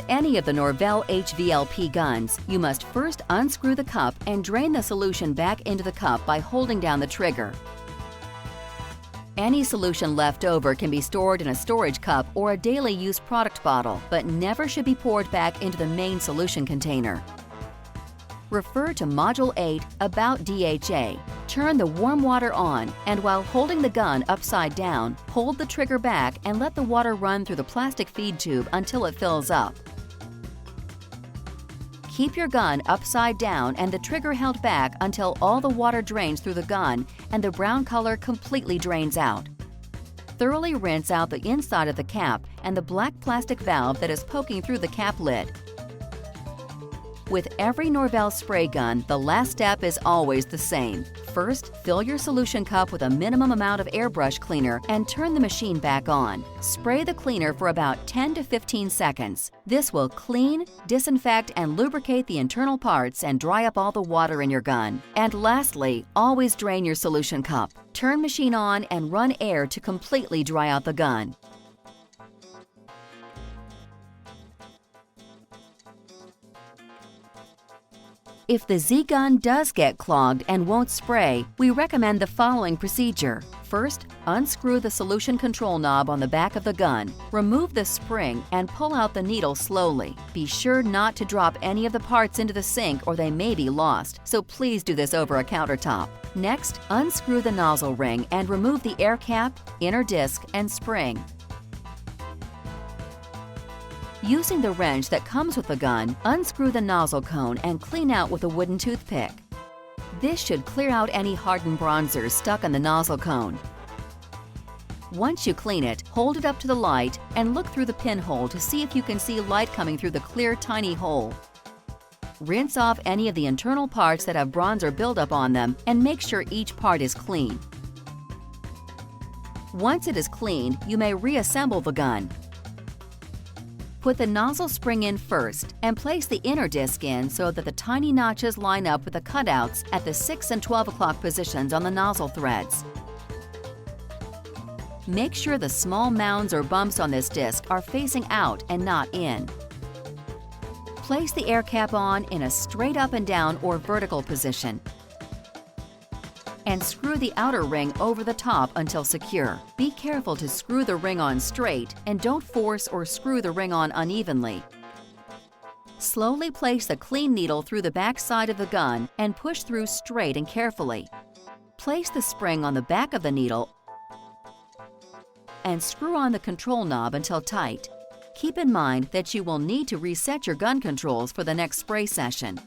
With any of the Norvell HVLP guns, you must first unscrew the cup and drain the solution back into the cup by holding down the trigger. Any solution left over can be stored in a storage cup or a daily use product bottle, but never should be poured back into the main solution container. Refer to Module 8 About DHA. Turn the warm water on, and while holding the gun upside down, hold the trigger back and let the water run through the plastic feed tube until it fills up. Keep your gun upside down and the trigger held back until all the water drains through the gun and the brown color completely drains out. Thoroughly rinse out the inside of the cap and the black plastic valve that is poking through the cap lid. With every Norvell spray gun, the last step is always the same. First, fill your solution cup with a minimum amount of airbrush cleaner and turn the machine back on. Spray the cleaner for about 10 to 15 seconds. This will clean, disinfect, and lubricate the internal parts and dry up all the water in your gun. And lastly, always drain your solution cup. Turn machine on and run air to completely dry out the gun. If the Z-gun does get clogged and won't spray, we recommend the following procedure. First, unscrew the solution control knob on the back of the gun, remove the spring, and pull out the needle slowly. Be sure not to drop any of the parts into the sink or they may be lost, so please do this over a countertop. Next, unscrew the nozzle ring and remove the air cap, inner disc, and spring. Using the wrench that comes with the gun, unscrew the nozzle cone and clean out with a wooden toothpick. This should clear out any hardened bronzers stuck on the nozzle cone. Once you clean it, hold it up to the light and look through the pinhole to see if you can see light coming through the clear, tiny hole. Rinse off any of the internal parts that have bronzer buildup on them and make sure each part is clean. Once it is cleaned, you may reassemble the gun. Put the nozzle spring in first and place the inner disc in so that the tiny notches line up with the cutouts at the 6 and 12 o'clock positions on the nozzle threads. Make sure the small mounds or bumps on this disc are facing out and not in. Place the air cap on in a straight up and down or vertical position, and screw the outer ring over the top until secure. Be careful to screw the ring on straight and don't force or screw the ring on unevenly. Slowly place the clean needle through the back side of the gun and push through straight and carefully. Place the spring on the back of the needle and screw on the control knob until tight. Keep in mind that you will need to reset your gun controls for the next spray session.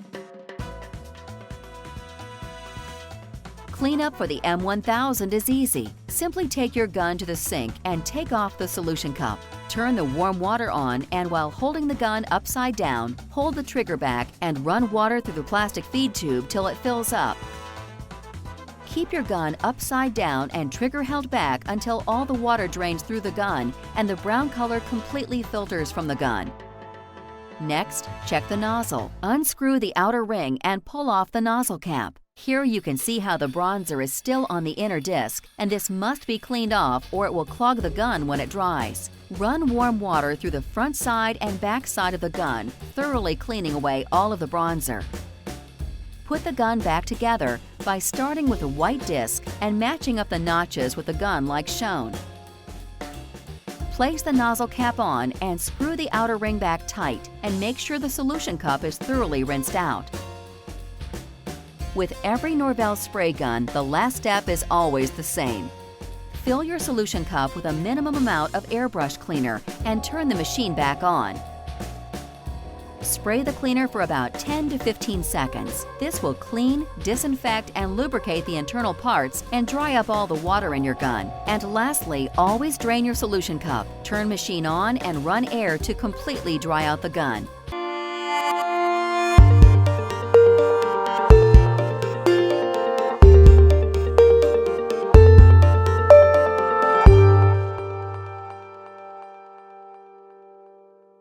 Cleanup for the M1000 is easy. Simply take your gun to the sink and take off the solution cup. Turn the warm water on and while holding the gun upside down, hold the trigger back and run water through the plastic feed tube till it fills up. Keep your gun upside down and trigger held back until all the water drains through the gun and the brown color completely filters from the gun. Next, check the nozzle. Unscrew the outer ring and pull off the nozzle cap. Here you can see how the bronzer is still on the inner disc, and this must be cleaned off or it will clog the gun when it dries. Run warm water through the front side and back side of the gun, thoroughly cleaning away all of the bronzer. Put the gun back together by starting with a white disc and matching up the notches with the gun like shown. Place the nozzle cap on and screw the outer ring back tight and make sure the solution cup is thoroughly rinsed out. With every Norvell spray gun, the last step is always the same. Fill your solution cup with a minimum amount of airbrush cleaner and turn the machine back on. Spray the cleaner for about 10 to 15 seconds. This will clean, disinfect, and lubricate the internal parts and dry up all the water in your gun. And lastly, always drain your solution cup. Turn machine on and run air to completely dry out the gun.